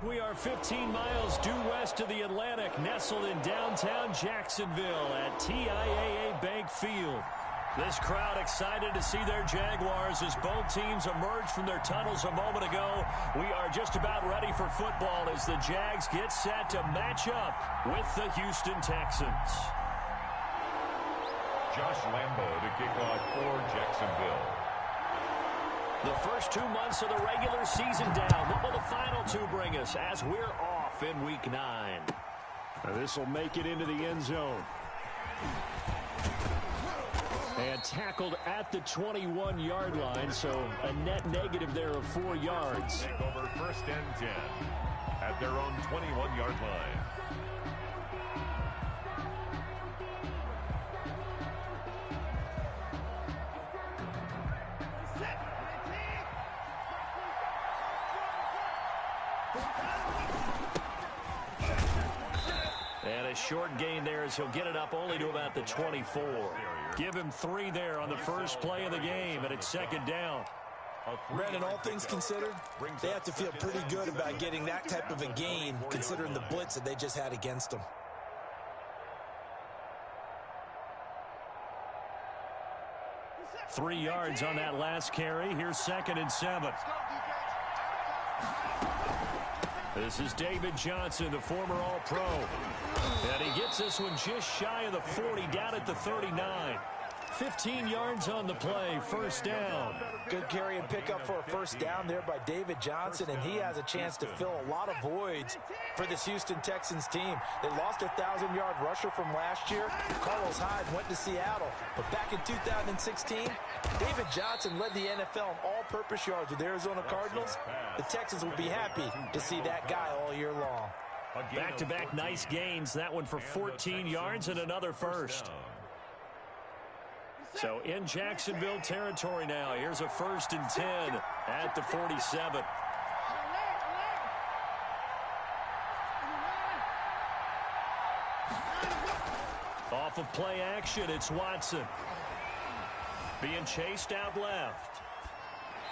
We are 15 miles due west of the Atlantic, nestled in downtown Jacksonville at TIAA Bank Field. This crowd excited to see their Jaguars as both teams emerged from their tunnels a moment ago. We are just about ready for football as the Jags get set to match up with the Houston Texans. Josh Lambo to kick off for Jacksonville. The first 2 months of the regular season down. What will the final two bring us as we're off in Week 9? This will make it into the end zone. And tackled at the 21-yard line, so a net negative there of 4 yards. Take over 1st and 10 at their own 21-yard line. And a short gain there as he'll get it up only to about the 24. Give him 3 there on the first play of the game, and it's 2nd down. Brandon, all things considered, they have to feel pretty good about getting that type of a gain, considering the blitz that they just had against them. Three yards on that last carry. Here's 2nd and 7. This is David Johnson, the former All-Pro. And he gets this one just shy of the 40, down at the 39. 15 yards on the play, 1st down. Good carry and pickup for a 1st down there by David Johnson, and he has a chance to fill a lot of voids for this Houston Texans team. They lost a 1,000-yard rusher from last year. Carlos Hyde went to Seattle, but back in 2016, David Johnson led the NFL in all-purpose yards with the Arizona Cardinals. The Texans will be happy to see that guy all year long. Back-to-back nice gains, that one for 14 yards and another 1st. So in Jacksonville territory now. Here's a 1st and 10 at the 47. Off of play action, it's Watson. Being chased out left.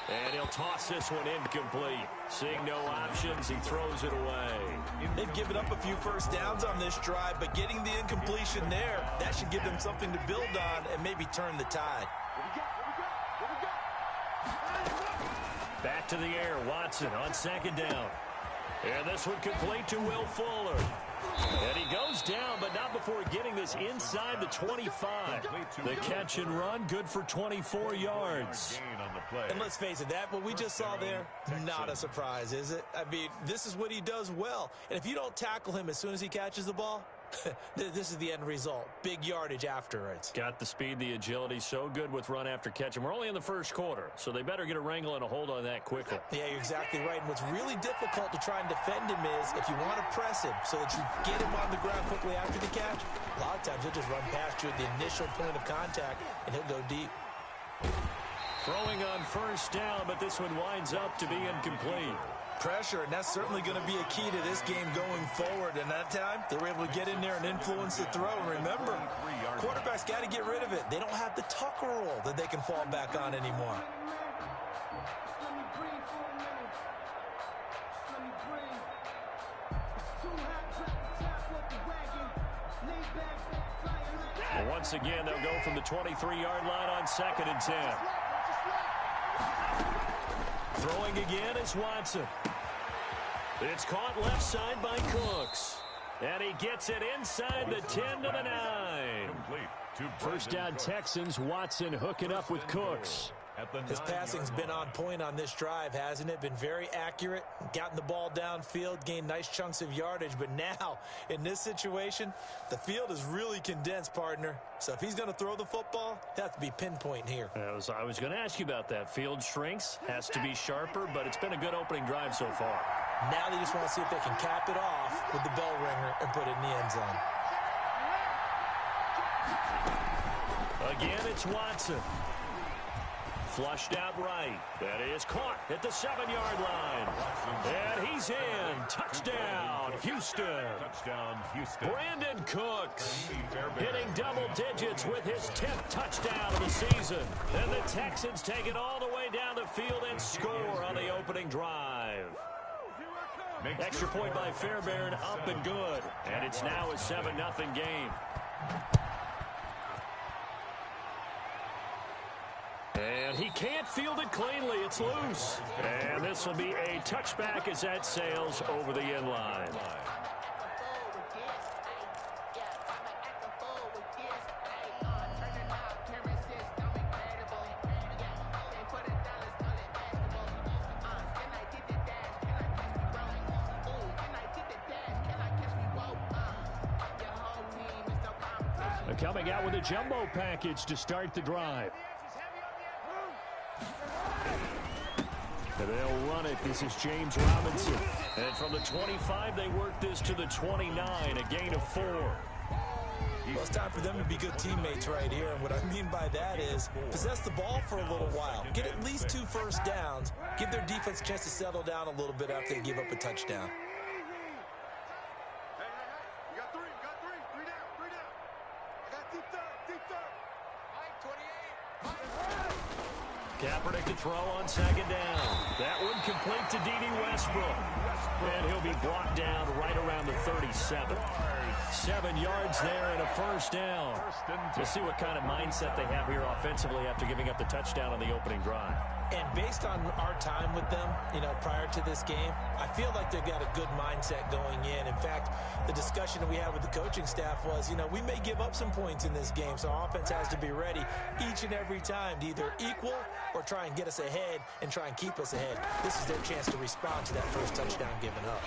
And he'll toss this one incomplete. Seeing no options, he throws it away. They've given up a few 1st downs on this drive, but getting the incompletion there, that should give them something to build on and maybe turn the tide. Back to the air, Watson on 2nd down. And this one complete to Will Fuller. And he goes down, but not before getting this inside the 25. The catch and run, good for 24 yards. And let's face it, what we just saw there, not a surprise, is it? I mean, this is what he does well. And if you don't tackle him as soon as he catches the ball, this is the end result. Big yardage afterwards. Got the speed, the agility, so good with run after catch. And we're only in the 1st quarter, so they better get a wrangle and a hold on that quickly. Yeah, you're exactly right. And what's really difficult to try and defend him is if you want to press him so that you get him on the ground quickly after the catch, a lot of times he'll just run past you at the initial point of contact, and he'll go deep. Throwing on 1st down, but this one winds up to be incomplete. Pressure, and that's certainly going to be a key to this game going forward. And that time, they were able to get in there and influence the throw. And remember, quarterbacks got to get rid of it. They don't have the Tucker roll that they can fall back on anymore. Well, once again, they'll go from the 23-yard line on 2nd and 10. Throwing again is Watson. It's caught left side by Cooks. And he gets it inside the 10 to the 9. 1st down Texans, Watson hooking up with Cooks. His passing's been on point on this drive, hasn't it? Been very accurate, gotten the ball downfield, gained nice chunks of yardage. But now, in this situation, the field is really condensed, partner. So if he's going to throw the football, it has to be pinpoint here. I was going to ask you about that. Field shrinks, has to be sharper, but it's been a good opening drive so far. Now they just want to see if they can cap it off with the bell ringer and put it in the end zone. Again, it's Watson. Flushed out right. That is caught at the 7-yard line. And he's in. Touchdown, Houston. Touchdown, Houston. Brandon Cooks hitting double digits with his 10th touchdown of the season. And the Texans take it all the way down the field and score on the opening drive. Extra point by Fairbairn, up and good. And it's now a 7-0 game. And he can't field it cleanly. It's loose. And this will be a touchback as that sails over the end line. Coming out with a jumbo package to start the drive. They'll run it. This is James Robinson. And from the 25, they work this to the 29, a gain of 4. Well, it's time for them to be good teammates right here. And what I mean by that is possess the ball for a little while. Get at least 2 first downs. Give their defense a chance to settle down a little bit after they give up a touchdown. Kaepernick to throw on 2nd down. That one complete to D.D. Westbrook. And he'll be brought down right around the 37. 7 yards there and a first down. We'll see what kind of mindset they have here offensively after giving up the touchdown on the opening drive. And based on our time with them, prior to this game, I feel like they've got a good mindset going in. In fact, the discussion that we had with the coaching staff was, we may give up some points in this game, so our offense has to be ready each and every time to either equal or try and get us ahead and try and keep us ahead. This is their chance to respond to that first touchdown given up.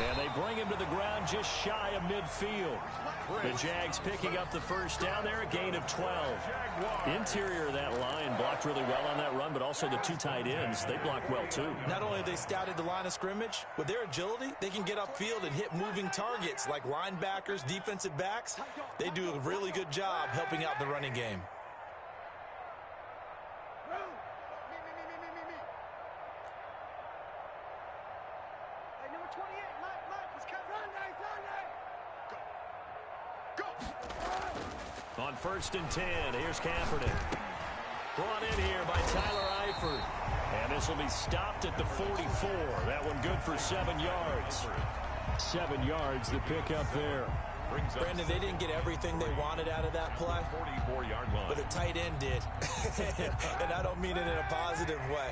And they bring him to the ground just shy of midfield. The Jags picking up the first down there, a gain of 12. Interior of that line blocked really well on that run, but also the 2 tight ends, they blocked well too. Not only have they scouted the line of scrimmage, with their agility, they can get upfield and hit moving targets like linebackers, defensive backs. They do a really good job helping out the running game. On 1st and 10, here's Kaepernick. Brought in here by Tyler Eifert. And this will be stopped at the 44. That one good for 7 yards. 7 yards, the pickup there. Brandon, they didn't get everything they wanted out of that play, 44-yard line. but the tight end did. And I don't mean it in a positive way.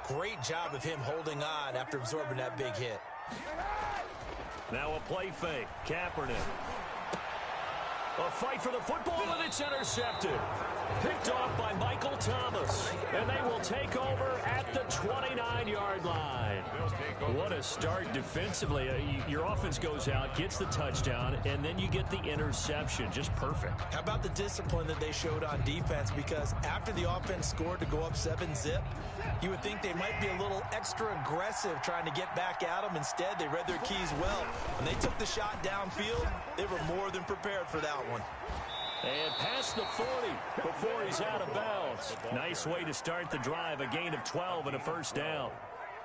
Great job of him holding on after absorbing that big hit. Now a play fake. Kaepernick. A fight for the football, and it's intercepted. Picked off by Michael Thomas. And they will take over at the 29-yard line. What a start defensively. Your offense goes out, gets the touchdown, and then you get the interception. Just perfect. How about the discipline that they showed on defense? Because after the offense scored to go up 7-zip, you would think they might be a little extra aggressive trying to get back at them. Instead, they read their keys well. When they took the shot downfield, they were more than prepared for that one. And past the 40 before he's out of bounds. Nice way to start the drive. A gain of 12 and a first down.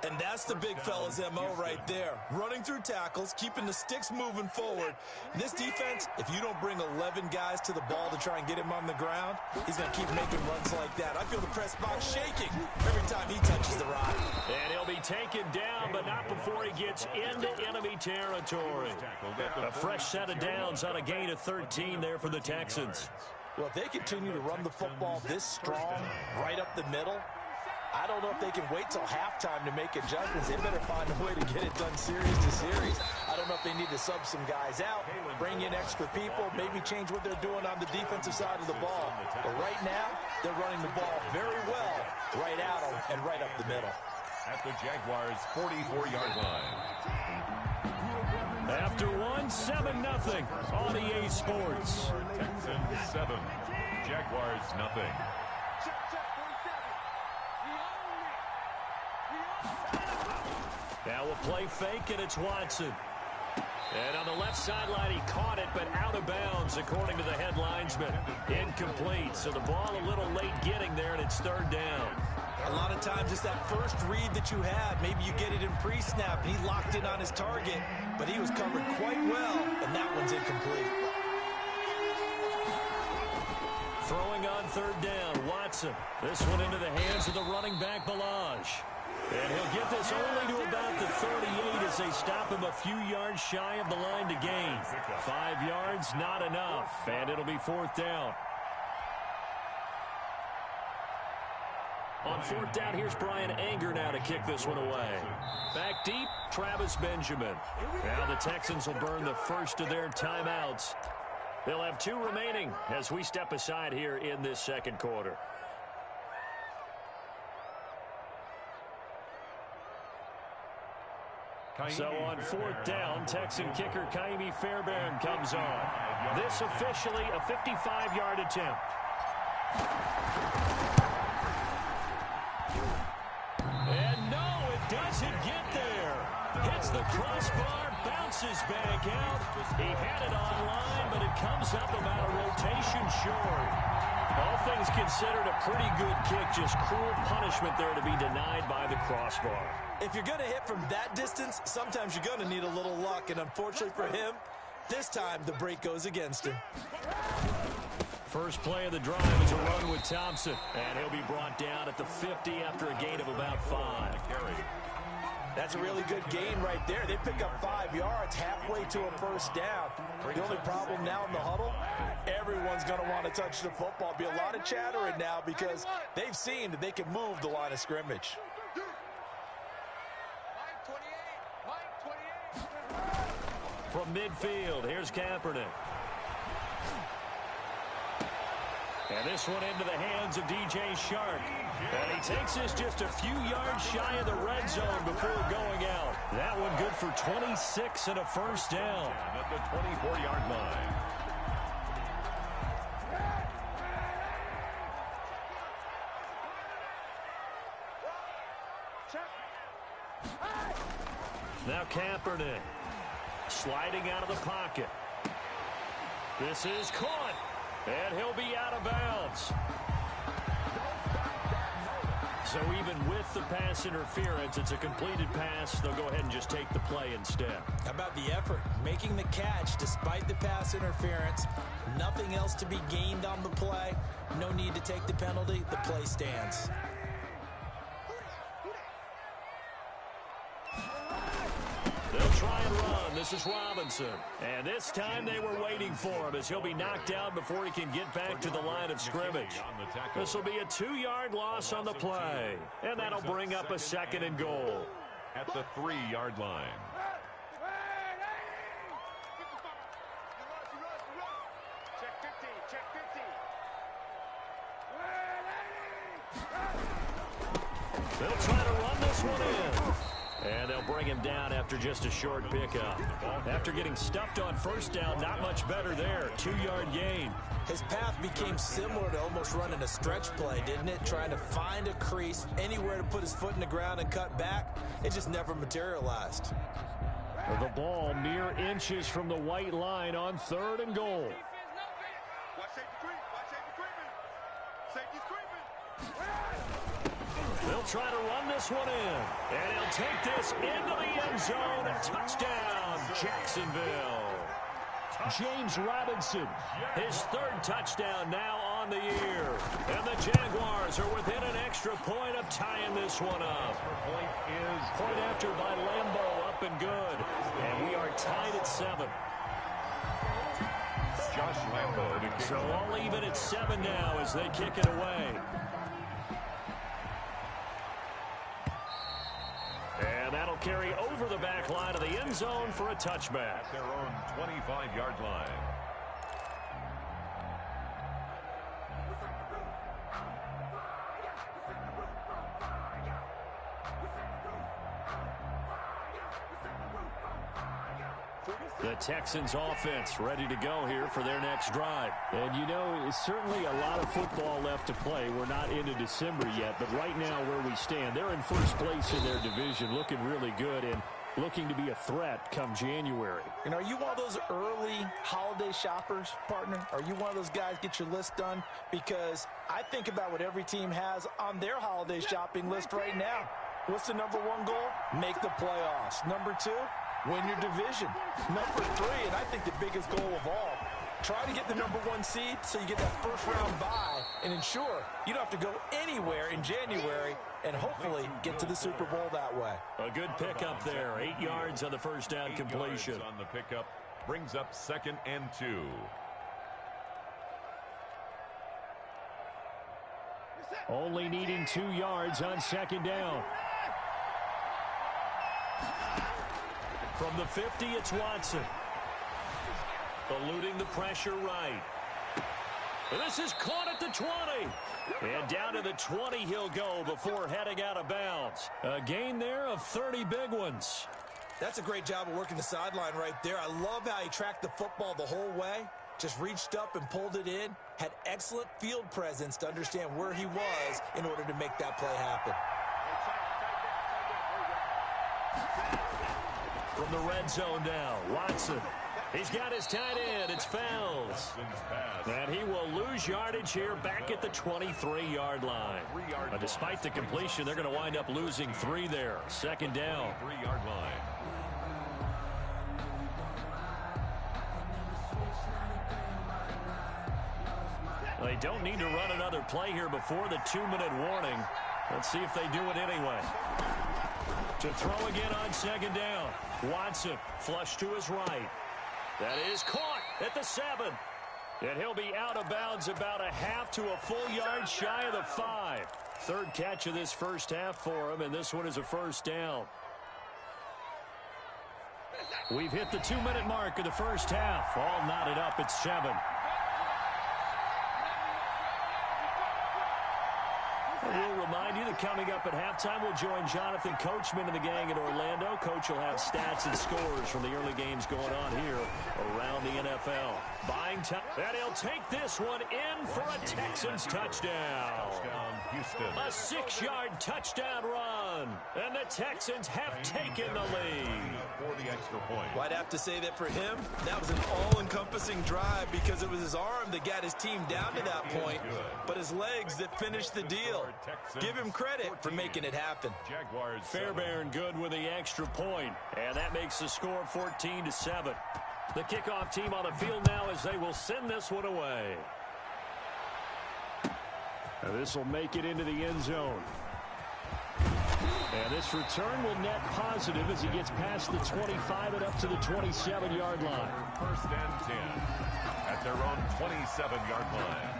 And that's the big fella's MO right there. Running through tackles, keeping the sticks moving forward. In this defense, if you don't bring 11 guys to the ball to try and get him on the ground, he's going to keep making runs like that. I feel the press box shaking every time he touches the rock. And he'll be taken down, but not before he gets into enemy territory. A fresh set of downs on a gain of 13 there for the Texans. Well, if they continue to run the football this strong, right up the middle, I don't know if they can wait till halftime to make adjustments. They better find a way to get it done series to series. I don't know if they need to sub some guys out, bring in extra people, maybe change what they're doing on the defensive side of the ball. But right now, they're running the ball very well right at them and right up the middle. At the Jaguars' 44-yard line. After one, 7-0 on EA Sports. Texans 7, Jaguars nothing. Now a play fake, and it's Watson. And on the left sideline, he caught it, but out of bounds, according to the head linesman. Incomplete, so the ball a little late getting there, and it's 3rd down. A lot of times it's that first read that you had. Maybe you get it in pre-snap, and he locked in on his target, but he was covered quite well, and that one's incomplete. Throwing on 3rd down, Watson. This one into the hands of the running back, Balaj. And he'll get this only to about the 38 as they stop him a few yards shy of the line to gain. 5 yards, not enough, and it'll be fourth down. On fourth down, here's Brian Anger now to kick this one away. Back deep, Travis Benjamin. Now the Texans will burn the first of their timeouts. They'll have 2 remaining as we step aside here in this second quarter. So on fourth down, Texan kicker Kaimi Fairbairn comes on. This officially a 55-yard attempt. And no, it doesn't get there. Hits the crossbar, bounces back out. He had it online, but it comes up about a rotation short. All things considered, a pretty good kick. Just cruel punishment there to be denied by the crossbar. If you're going to hit from that distance, sometimes you're going to need a little luck. And unfortunately for him, this time the break goes against him. First play of the drive is a run with Thompson. And he'll be brought down at the 50 after a gain of about 5. That's a really good gain right there. They pick up 5 yards halfway to a first down. The only problem now in the huddle, everyone's going to want to touch the football. Be a lot of chattering now because they've seen that they can move the line of scrimmage. From midfield, here's Kaepernick. And this one into the hands of DJ Shark. And he takes this just a few yards shy of the red zone before going out. That one good for 26 and a first down. At the 24-yard line. Now Kaepernick sliding out of the pocket. This is caught. And he'll be out of bounds. So even with the pass interference, it's a completed pass. They'll go ahead and just take the play instead. How about the effort? Making the catch despite the pass interference. Nothing else to be gained on the play. No need to take the penalty. The play stands. They'll try and run. This is Robinson. And this time they were waiting for him as he'll be knocked down before he can get back to the line of scrimmage. This will be a 2-yard loss on the play. And that'll bring up a second and goal. At the 3-yard line. They'll try to run this one in. And they'll bring him down after just a short pickup. After getting stuffed on first down, not much better there. 2-yard gain. His path became similar to almost running a stretch play, didn't it? Trying to find a crease, anywhere to put his foot in the ground and cut back. It just never materialized. The ball mere inches from the white line on 3rd and goal. They'll try to run this one in. And he'll take this into the end zone. Touchdown, Jacksonville. James Robinson, his 3rd touchdown now on the year. And the Jaguars are within an extra point of tying this one up. Point after by Lambeau, up and good. And we are tied at 7. Josh Lambeau. So all even at 7 now as they kick it away. And that'll carry over the back line of the end zone for a touchback. At their own 25-yard line. The Texans offense ready to go here for their next drive. And you know, it's certainly a lot of football left to play. We're not into December yet, but right now where we stand, they're in first place in their division, looking really good and looking to be a threat come January. And are you one of those early holiday shoppers, partner? Are you one of those guys get your list done? Because I think about what every team has on their holiday shopping list right now. What's the number 1 goal? Make the playoffs. Number 2, win your division. Number 3, and I think the biggest goal of all, Try to get the #1 seed so you get that first-round bye and ensure you don't have to go anywhere in January and hopefully get to the Super Bowl that way. A good pickup there. 8 yards on the first down completion. On the pickup brings up 2nd and 2. Only needing 2 yards on 2nd down. From the 50, it's Watson. Eluding the pressure right. And this is caught at the 20. And down to the 20 he'll go before heading out of bounds. A gain there of 30 big ones. That's a great job of working the sideline right there. I love how he tracked the football the whole way. Just reached up and pulled it in. Had excellent field presence to understand where he was in order to make that play happen. From the red zone now, Watson. He's got his tight end. It's Fells. And he will lose yardage here back at the 23-yard line. Despite the completion, they're going to wind up losing 3 there. 2nd down. 3-yard line. They don't need to run another play here before the 2-minute warning. Let's see if they do it anyway. To throw again on 2nd down. Watson flush to his right. That is caught at the 7. And he'll be out of bounds about a half to a full yard shy of the 5. 3rd catch of this first half for him, and this one is a first down. We've hit the 2-minute mark of the first half. All knotted up at 7. We'll remind you that coming up at halftime, we'll join Jonathan Coachman and the gang in Orlando. Coach will have stats and scores from the early games going on here around the NFL. Buying time, and he'll take this one in for a Texans touchdown. Houston. A 6-yard touchdown run, and the Texans have taken the lead. For the extra point. Well, I'd have to say that for him, that was an all-encompassing drive because it was his arm that got his team down to that point, but his legs that finished the deal. Give him credit for making it happen. Jaguars. Fairbairn good with the extra point, and that makes the score 14-7. The kickoff team on the field now as they will send this one away. This will make it into the end zone. And this return will net positive as he gets past the 25 and up to the 27-yard line. 1st and 10 at their own 27-yard line.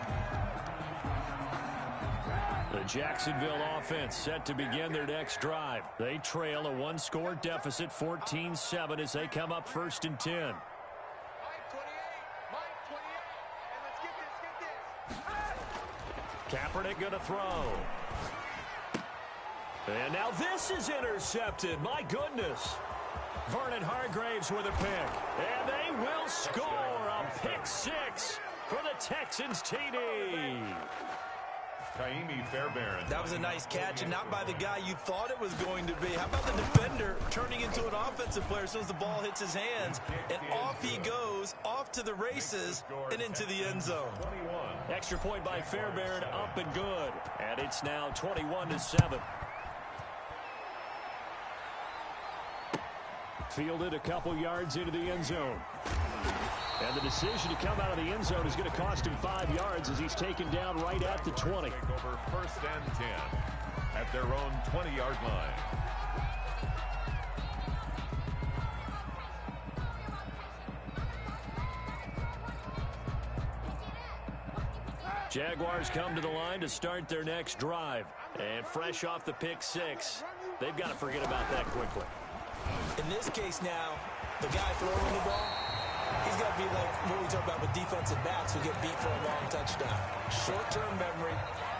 The Jacksonville offense set to begin their next drive. They trail a 1-score deficit, 14-7, as they come up 1st and 10. Kaepernick going to throw. And now this is intercepted. My goodness. Vernon Hargraves with a pick. And they will score a pick 6 for the Texans TD. Kaimi Fairbairn. That was a nice catch, and not by the guy you thought it was going to be. How about the defender turning into an offensive player as soon as the ball hits his hands, and off he goes, off to the races, and into the end zone. Extra point by Fairbairn, up and good. And it's now 21-7. Fielded a couple yards into the end zone. And the decision to come out of the end zone is going to cost him 5 yards as he's taken down right at the 20. Take over 1st and 10 at their own 20-yard line. Jaguars come to the line to start their next drive. And fresh off the pick 6, they've got to forget about that quickly. In this case now, the guy throwing the ball, he's got to be like what we talk about with defensive backs who get beat for a long touchdown. Short-term memory,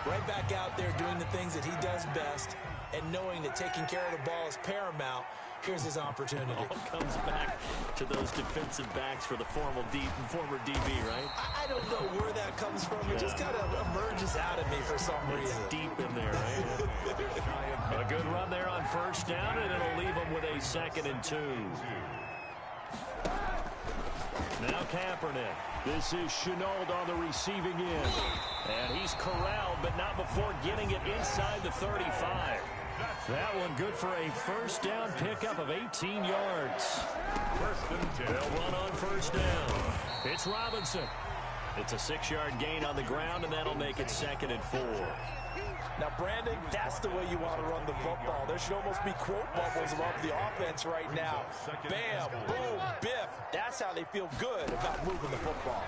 right back out there doing the things that he does best, and knowing that taking care of the ball is paramount. Here's his opportunity. All comes back to those defensive backs for the former DB, right? I don't know where that comes from. It just kind of emerges out of me for some reason. It's deep in there, right? A good run there on 1st down, and it'll leave them with a 2nd and 2. Now Kaepernick. This is Chenault on the receiving end. And he's corralled, but not before getting it inside the 35. That one good for a first down pickup of 18 yards. They'll run on first down. It's Robinson. It's a 6-yard gain on the ground, and that'll make it 2nd and 4. Now, Brandon, that's the way you want to run the football. There should almost be quote bubbles above the offense right now. Bam, boom, biff. That's how they feel good about moving the football.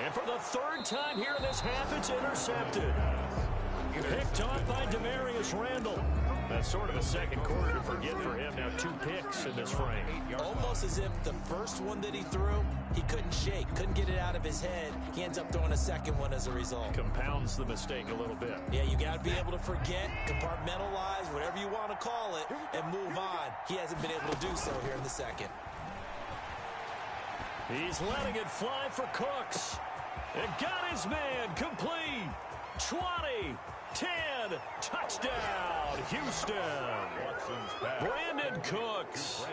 And for the 3rd time here in this half, it's intercepted. Picked off by Demarius Randall. That's sort of a second quarter to forget for him. Now 2 picks in this frame. Almost as if the first one that he threw, he couldn't shake, couldn't get it out of his head. He ends up throwing a second one as a result. Compounds the mistake a little bit. Yeah, you got to be able to forget, compartmentalize, whatever you want to call it, and move on. He hasn't been able to do so here in the second. He's letting it fly for Cooks. And got his man complete. 20, 10, touchdown, Houston. Brandon Cooks,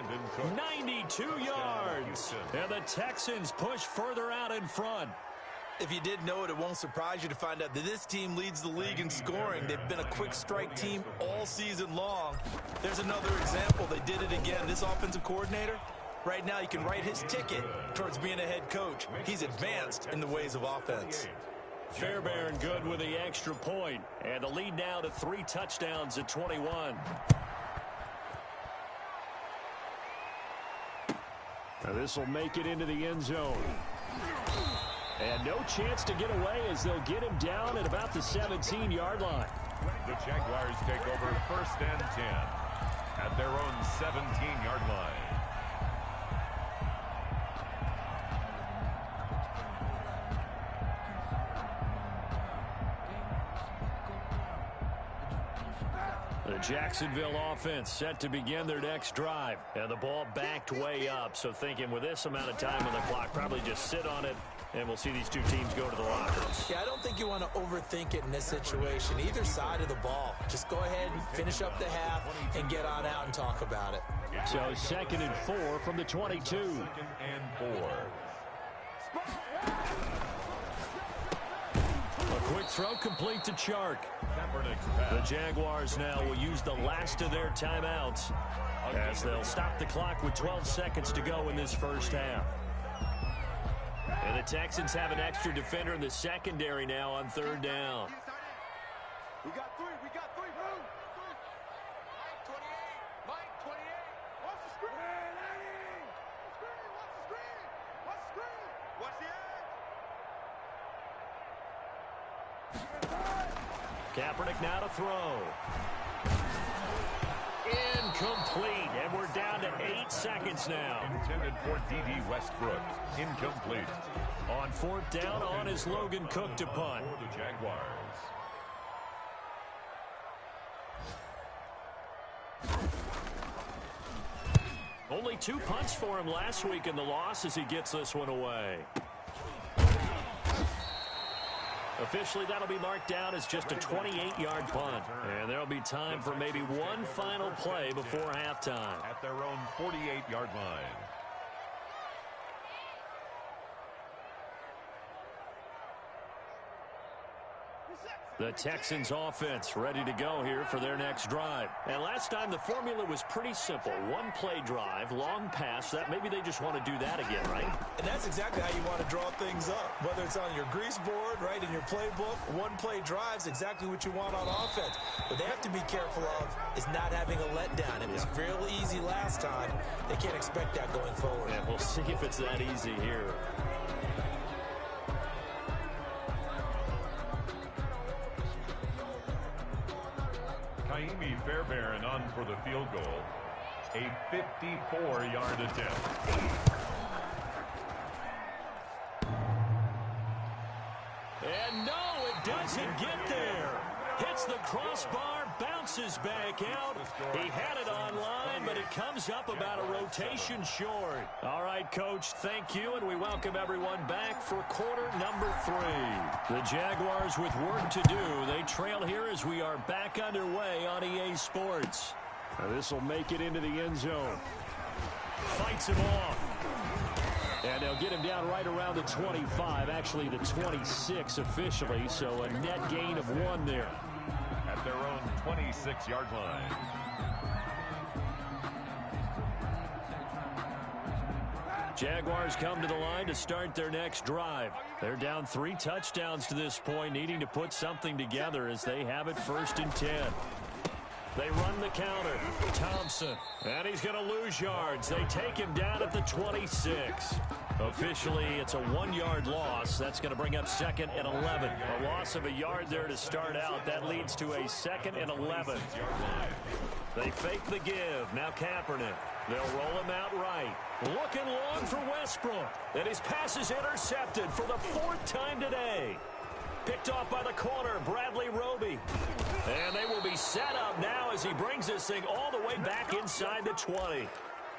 92 yards. And the Texans push further out in front. If you didn't know it, it won't surprise you to find out that this team leads the league in scoring. They've been a quick strike team all season long. There's another example. They did it again. This offensive coordinator, right now you can write his ticket towards being a head coach. He's advanced in the ways of offense. Fairbairn good with the extra point. And the lead now to 3 touchdowns at 21. Now this will make it into the end zone. And no chance to get away as they'll get him down at about the 17-yard line. The Jaguars take over 1st and 10 at their own 17-yard line. The Jacksonville offense set to begin their next drive. And the ball backed way up. So thinking with this amount of time on the clock, probably just sit on it, and we'll see these 2 teams go to the lockers. Yeah, I don't think you want to overthink it in this situation. Either side of the ball. Just go ahead and finish up the half and get on out and talk about it. So 2nd and 4 from the 22. 2nd and 4. A quick throw complete to Chark. The Jaguars now will use the last of their timeouts as they'll stop the clock with 12 seconds to go in this first half. And the Texans have an extra defender in the secondary now on 3rd down. We got 3. We got 3. Move. Mike 28. Mike 28. What's the screen? What's the screen? What's the screen? What's the edge? Kaepernick now to throw. Incomplete, and we're down to 8 seconds now. Intended for D.D. Westbrook. Incomplete. On 4th down, on is Logan Cook to punt. For the Jaguars. Only 2 punts for him last week in the loss as he gets this one away. Officially, that'll be marked down as just a 28-yard punt. And there'll be time for maybe one final play before halftime. At their own 48-yard line. The Texans offense ready to go here for their next drive. And last time the formula was pretty simple. 1-play drive, long pass. That maybe they just want to do that again, right? And that's exactly how you want to draw things up. Whether it's on your grease board, right, in your playbook, 1-play drive's exactly what you want on offense. What they have to be careful of is not having a letdown. It was real easy last time. They can't expect that going forward. And we'll see if it's that easy here. Kaimi Fairbairn on for the field goal. A 54-yard attempt. And no, it doesn't get there. Hits the crossbar, bounces back out. He had it online, but it comes up about a rotation short. All right, Coach, thank you, and we welcome everyone back for quarter number 3. The Jaguars with work to do. They trail here as we are back underway on EA Sports. Now this will make it into the end zone. Fights him off. And they'll get him down right around the 25, actually the 26 officially, so a net gain of 1 there. at their own 26-yard line. Jaguars come to the line to start their next drive. They're down 3 touchdowns to this point, needing to put something together as they have it 1st and 10. They run the counter. Thompson. And he's going to lose yards. They take him down at the 26. Officially, it's a 1-yard loss. That's going to bring up 2nd and 11. A loss of a yard there to start out. That leads to a 2nd and 11. They fake the give. Now Kaepernick. They'll roll him out right. Looking long for Westbrook. And his pass is intercepted for the 4th time today. Picked off by the corner, Bradley Roby. And they will be set up now as he brings this thing all the way back inside the 20.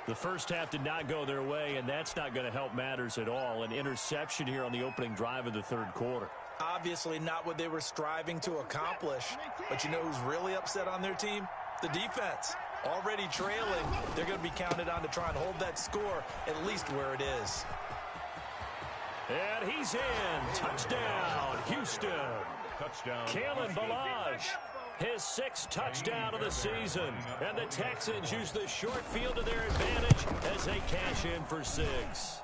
The first half did not go their way, and that's not going to help matters at all. An interception here on the opening drive of the 3rd quarter. Obviously not what they were striving to accomplish. But you know who's really upset on their team? The defense. Already trailing, they're going to be counted on to try and hold that score at least where it is. And he's in. Touchdown, Houston. Touchdown. Kalen Ballage, his 6th touchdown of the season. And the Texans use the short field to their advantage as they cash in for 6.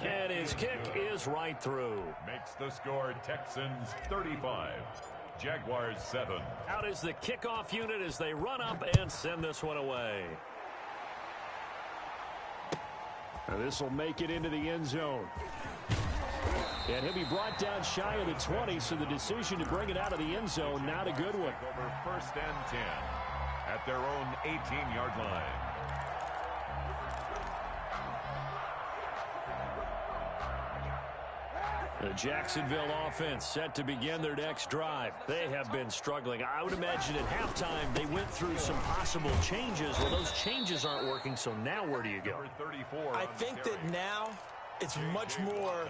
And his kick is right through. Makes the score Texans 35. Jaguars 7. Out is the kickoff unit as they run up and send this one away. And this will make it into the end zone. And he'll be brought down shy of the 20, so the decision to bring it out of the end zone, not a good one. Over 1st and 10 at their own 18-yard line. The Jacksonville offense set to begin their next drive. They have been struggling. I would imagine at halftime they went through some possible changes. Well, those changes aren't working, so now where do you go? I think that now it's much more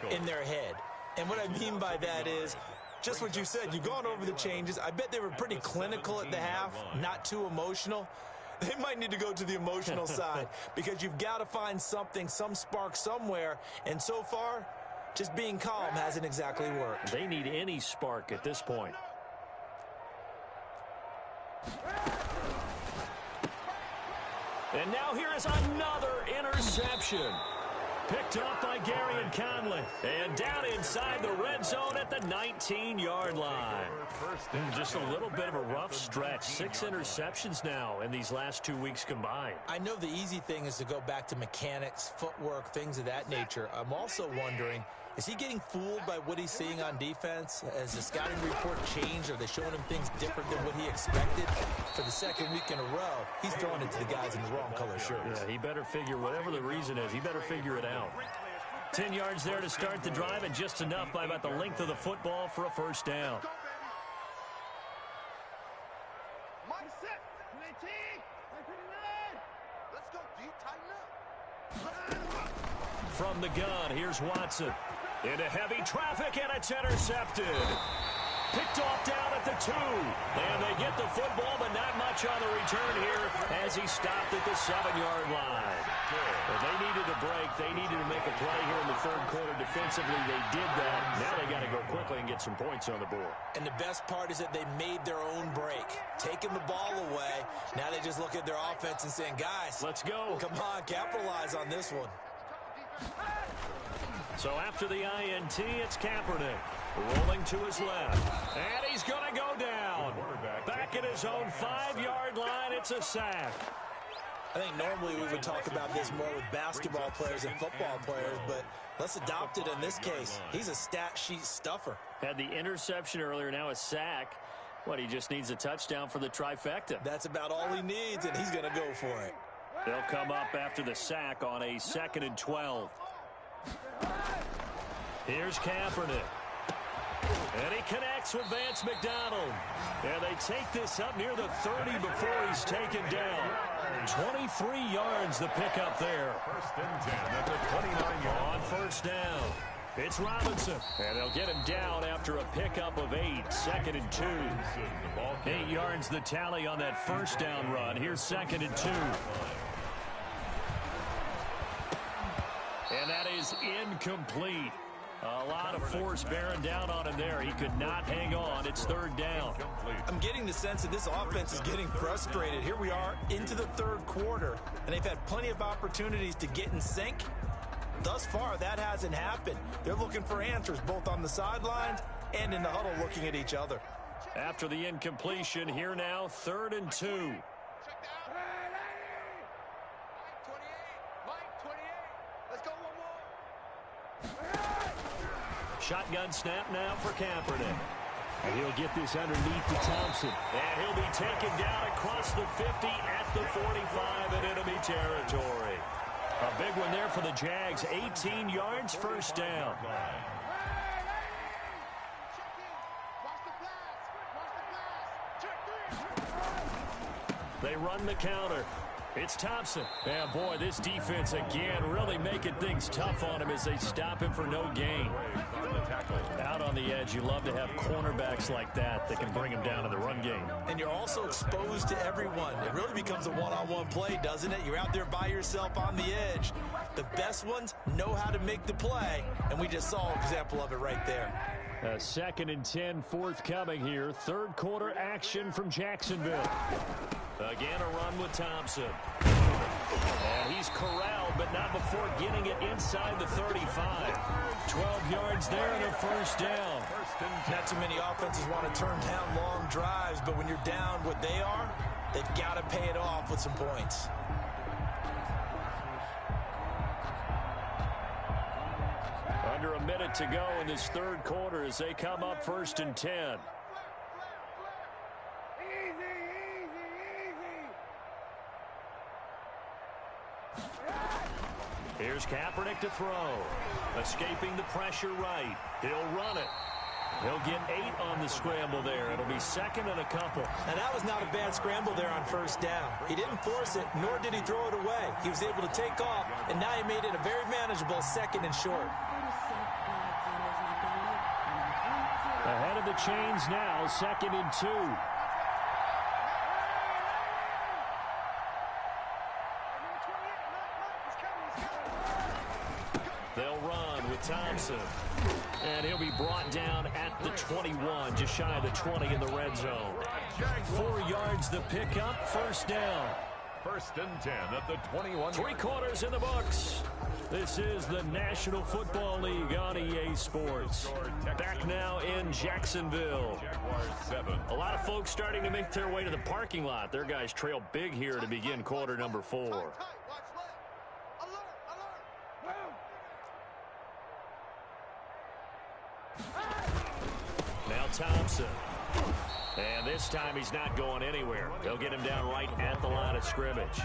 in their head. And what I mean by that is just what you said. You've gone over the changes. I bet they were pretty clinical at the half, not too emotional. They might need to go to the emotional side because you've got to find something, some spark somewhere. And so far, just being calm hasn't exactly worked. They need any spark at this point. And now here is another interception. Picked up by Gary and Conley. And down inside the red zone at the 19-yard line. Just a little bit of a rough stretch. 6 interceptions now in these last 2 weeks combined. I know the easy thing is to go back to mechanics, footwork, things of that nature. I'm also wondering, is he getting fooled by what he's seeing on defense? Has the scouting report changed? Are they showing him things different than what he expected? For the 2nd week in a row, he's throwing it to the guys in the wrong color shirts. Yeah, he better figure, whatever the reason is, he better figure it out. 10 yards there to start the drive, and just enough by about the length of the football for a 1st down. From the gun, here's Watson. Into heavy traffic, and it's intercepted. Picked off down at the 2. And they get the football, but not much on the return here as he stopped at the 7-yard line. Well, they needed a break. They needed to make a play here in the 3rd quarter. Defensively, they did that. Now they got to go quickly and get some points on the board. And the best part is that they made their own break. Taking the ball away. Now they just look at their offense and saying, guys, let's go. Come on, capitalize on this one. So after the INT, it's Kaepernick. Rolling to his left. And he's going to go down. Back at his own 5-yard line, it's a sack. I think normally we would talk about this more with basketball players and football players, but let's adopt it in this case. He's a stat sheet stuffer. Had the interception earlier, now a sack. What, he just needs a touchdown for the trifecta. That's about all he needs, and he's going to go for it. They'll come up after the sack on a 2nd and 12. Here's Kaepernick. And he connects with Vance McDonald. And they take this up near the 30 before he's taken down. 23 yards the pickup there. 1st and 10 at the 29-yard on 1st down. It's Robinson. And they'll get him down after a pickup of 8. 2nd and 2. 8 yards the tally on that 1st down run. Here's 2nd and 2. And that is incomplete. A lot of force bearing down on him there. He could not hang on. It's third down. I'm getting the sense that this offense is getting frustrated. Here we are into the third quarter, and they've had plenty of opportunities to get in sync. Thus far, that hasn't happened. They're looking for answers both on the sidelines and in the huddle looking at each other. After the incompletion, here now, 3rd and 2. Shotgun snap now for Kaepernick. And he'll get this underneath to Thompson. And he'll be taken down across the 50 at the 45 in enemy territory. A big one there for the Jags. 18 yards, first down. They run the counter. It's Thompson. And, boy, this defense again really making things tough on him as they stop him for no gain. Out on the edge, you love to have cornerbacks like that that can bring him down to the run game. And you're also exposed to everyone. It really becomes a one-on-one play, doesn't it? You're out there by yourself on the edge. The best ones know how to make the play, and we just saw an example of it right there. 2nd and 10 forthcoming here. Third quarter action from Jacksonville. Again, a run with Thompson. And he's corralled, but not before getting it inside the 35. 12 yards there and a first down. Not too many offenses want to turn down long drives, but when you're down what they are, they've got to pay it off with some points. Under a minute to go in this third quarter as they come up 1st and 10. Here's Kaepernick to throw. Escaping the pressure right. He'll run it. He'll get 8 on the scramble there. It'll be 2nd and a couple. And that was not a bad scramble there on first down. He didn't force it, nor did he throw it away. He was able to take off, and now he made it a very manageable 2nd and short. Ahead of the chains now, 2nd and 2. They'll run with Thompson. And he'll be brought down at the 21, just shy of the 20 in the red zone. 4 yards the pickup, first down. 1st and 10 at the 21. 3 quarters in the books. This is the National Football League on EA Sports. Back now in Jacksonville. A lot of folks starting to make their way to the parking lot. Their guys trail big here to begin quarter number 4. Now Thompson. And this time he's not going anywhere. They'll get him down right at the line of scrimmage.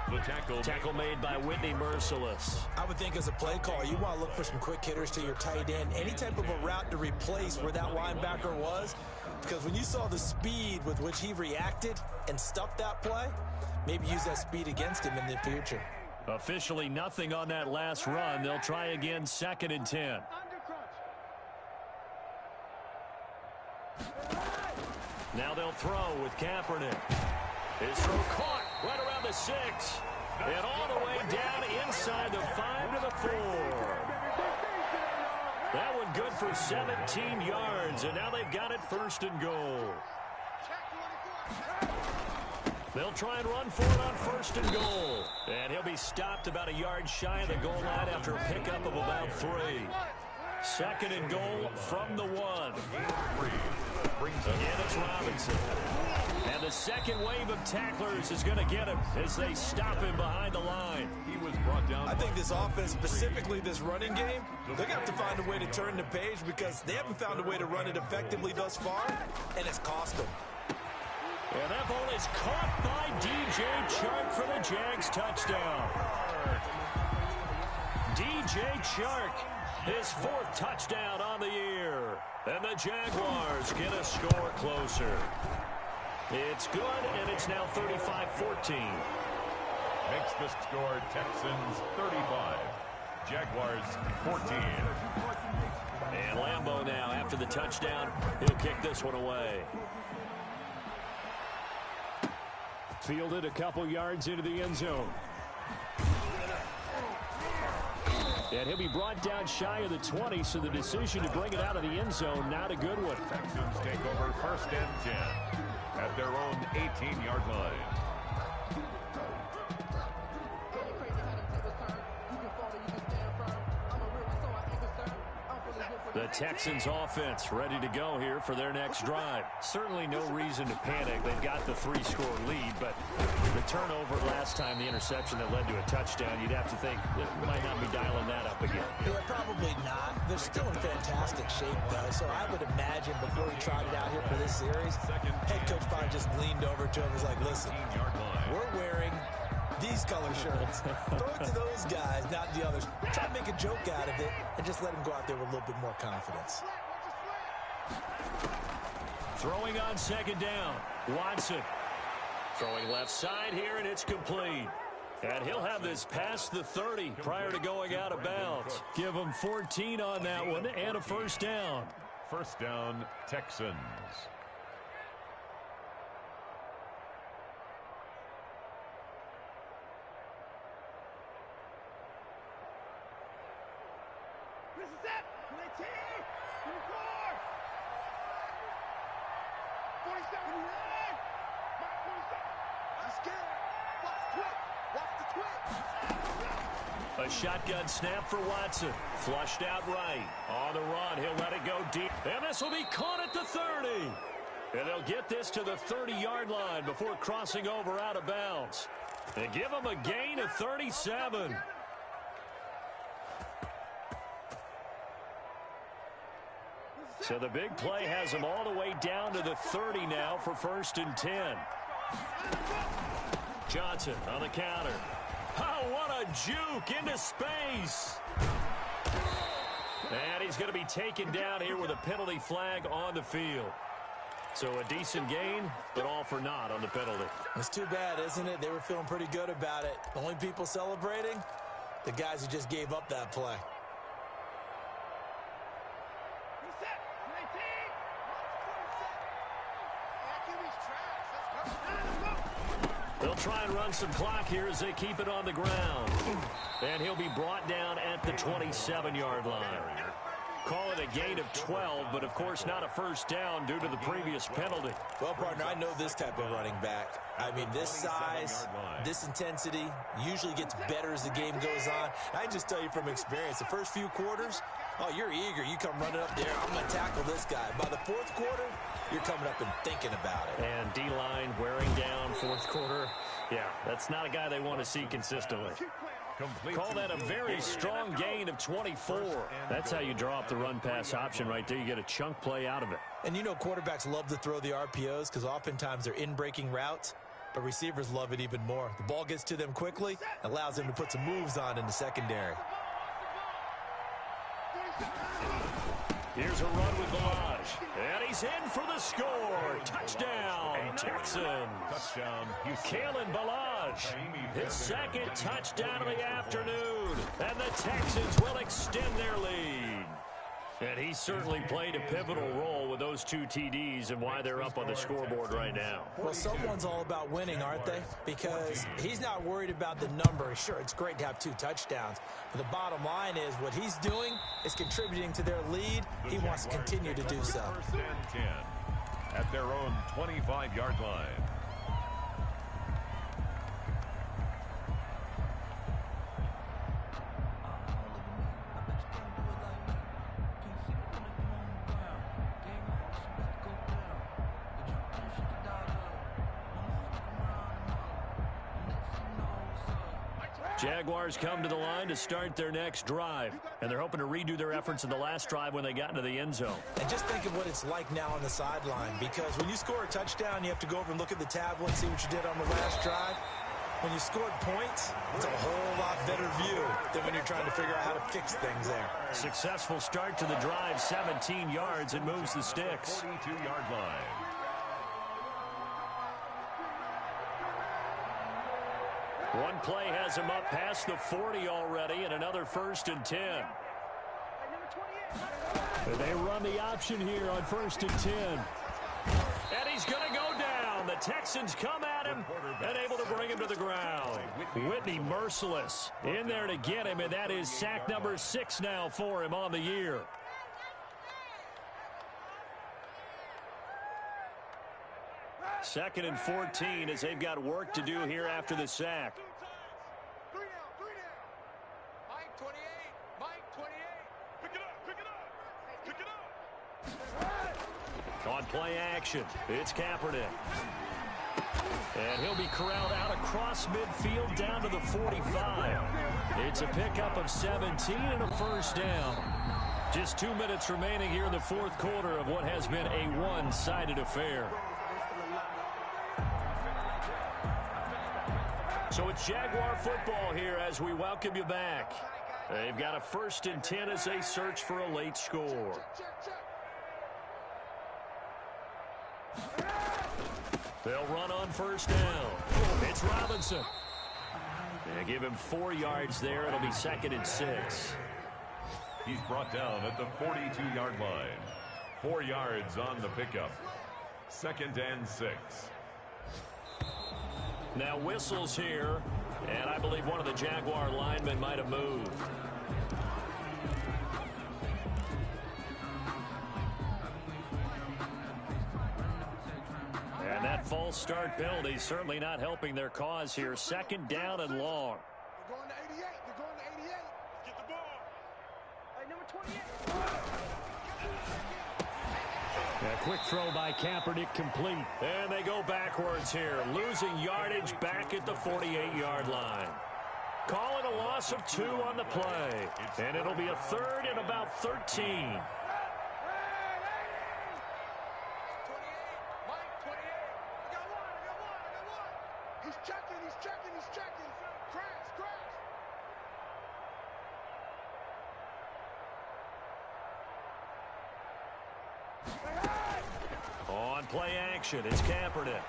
The tackle made by Whitney Merciless. I would think as a play call, you want to look for some quick hitters to your tight end. Any type of a route to replace where that linebacker was. Because when you saw the speed with which he reacted and stuffed that play, maybe use that speed against him in the future. Officially nothing on that last run. They'll try again, 2nd and 10. Now they'll throw with Kaepernick. His throw caught right around the 6. And all the way down inside the 5 to the 4. That one good for 17 yards. And now they've got it 1st and goal. They'll try and run for it on 1st and goal. And he'll be stopped about a yard shy of the goal line after a pickup of about 3. 2nd and goal from the 1. Again, it's Robinson. And the second wave of tacklers is going to get him as they stop him behind the line. He was brought down. I think this offense, specifically this running game, they're going to have to find a way to turn the page because they haven't found a way to run it effectively thus far, and it's cost them. And that ball is caught by DJ Chark for the Jags touchdown. DJ Chark, his 4th touchdown on the year. And the Jaguars get a score closer. It's good, and it's now 35-14. Makes the score Texans 35. Jaguars 14. And Lambeau now, after the touchdown, he'll kick this one away. Fielded a couple yards into the end zone. And he'll be brought down shy of the 20, so the decision to bring it out of the end zone, not a good one. Texans take over 1st and 10 at their own 18-yard line. The Texans offense ready to go here for their next drive. Certainly no reason to panic. They've got the 3-score lead, but the turnover last time, the interception that led to a touchdown, you'd have to think they might not be dialing that up again. Yeah, probably not. They're still in fantastic shape, though, so I would imagine before he trotted out here for this series, head coach probably just leaned over to him and was like, listen, we're wearing these color shirts. Throw it to those guys, not the others. Try to make a joke out of it and just let him go out there with a little bit more confidence. Throwing on 2nd down. Watson throwing left side here, and it's complete. And he'll have this past the 30 prior to going out of bounds. Give him 14 on that one and a 1st down. 1st down, Texans. A shotgun snap for Watson. Flushed out right. On the run, he'll let it go deep. And this will be caught at the 30. And they'll get this to the 30-yard line before crossing over out of bounds. They give him a gain of 37. So the big play has him all the way down to the 30 now for 1st and 10. Johnson on the counter. Oh, what a juke into space. And he's going to be taken down here with a penalty flag on the field. So a decent gain, but all for naught on the penalty. It's too bad, isn't it? They were feeling pretty good about it. The only people celebrating, the guys who just gave up that play. They'll try and run some clock here as they keep it on the ground. And he'll be brought down at the 27-yard line. Call it a gain of 12, but of course not a 1st down due to the previous penalty. Well, partner, I know this type of running back. I mean, this size, this intensity usually gets better as the game goes on. I just tell you from experience, the first few quarters, oh, you're eager. You come running up there. I'm going to tackle this guy. By the 4th quarter, you're coming up and thinking about it. And D-line wearing down 4th quarter. Yeah, that's not a guy they want to see consistently. Call that a very strong gain of 24. That's how you draw up the run-pass option right there. You get a chunk play out of it. And you know quarterbacks love to throw the RPOs because oftentimes they're in-breaking routes, but receivers love it even more. The ball gets to them quickly, allows them to put some moves on in the secondary. Here's a run with Balaj. And he's in for the score. Touchdown, Texans. Touchdown, Kalen Balaj, his 2nd touchdown of the afternoon. And the Texans will extend their lead. And he certainly played a pivotal role with those 2 TDs and why they're up on the scoreboard right now. Well, someone's all about winning, aren't they? Because he's not worried about the number. Sure, it's great to have 2 touchdowns. But the bottom line is what he's doing is contributing to their lead. He wants to continue to do so. 1st and 10 at their own 25-yard line. Jaguars come to the line to start their next drive, and they're hoping to redo their efforts in the last drive when they got into the end zone. And just think of what it's like now on the sideline, because when you score a touchdown, you have to go over and look at the tablet and see what you did on the last drive. When you scored points, it's a whole lot better view than when you're trying to figure out how to fix things there. Successful start to the drive, 17 yards, and moves the sticks. 42-yard line. One play has him up past the 40 already, and another 1st and 10. And they run the option here on 1st and 10. And he's going to go down. down. The Texans come at him and able to bring him to the ground. Whitney merciless in there to get him, and that is sack number 6 now for him on the year. Second and 14 as they've got work to do here after the sack. Three down. Mike 28. Mike 28. Pick it up. On play action, it's Kaepernick. And he'll be corralled out across midfield down to the 45. It's a pickup of 17 and a first down. Just 2 minutes remaining here in the fourth quarter of what has been a one-sided affair. So it's Jaguar football here as we welcome you back. They've got a 1st and 10 as they search for a late score. They'll run on first down. It's Robinson. They give him 4 yards there. It'll be 2nd and 6. He's brought down at the 42-yard line. 4 yards on the pickup. 2nd and 6. Now whistles here, and I believe one of the Jaguar linemen might have moved. And that false start penalty certainly not helping their cause here. 2nd down and long. They're going to 88. Get the ball. Hey, number 28. A quick throw by Kaepernick complete. And they go backwards here, losing yardage back at the 48-yard line. Calling a loss of 2 on the play. And it'll be a 3rd and about 13. He's checking. Crash. On play action, it's Kaepernick.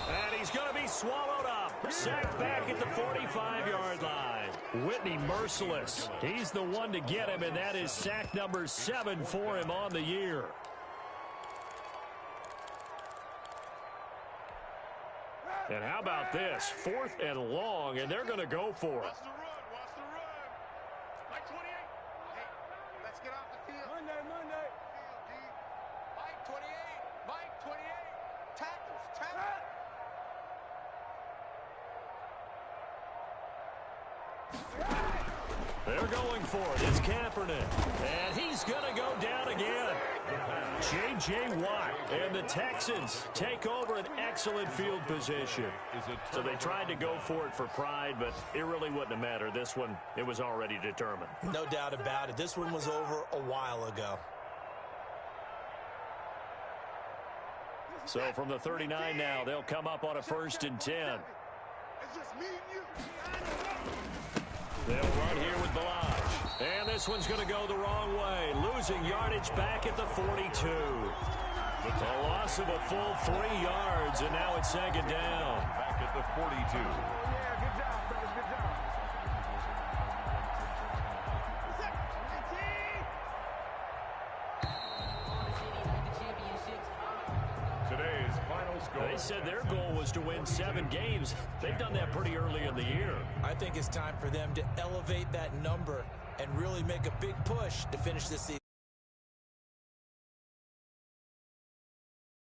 And he's going to be swallowed up. Sacked back at the 45-yard line. Whitney merciless. He's the one to get him, and that is sack number 7 for him on the year. And how about this? 4th and long, and they're going to go for it. Watch the run. Mike 28. Hey, let's get off the field. Monday. Mike 28. Mike 28. Tackles. They're going for it. It's Kaepernick. And he's going to go down again. J.J. Watt and the Texans take over an excellent field position. So they tried to go for it for pride, but it really wouldn't have mattered. This one, it was already determined. No doubt about it. This one was over a while ago. So from the 39 now, they'll come up on a 1st and 10. It's just me and you. They'll run here with Balaj. And this one's going to go the wrong way. Losing yardage back at the 42. A loss of a full 3 yards, and now it's 2nd down. Back at the 42. Yeah, good job, fellas. Good job. Today's final score. They said their goal was to win 7 games. They've done that pretty early in the year. I think it's time for them to elevate that number and really make a big push to finish this season.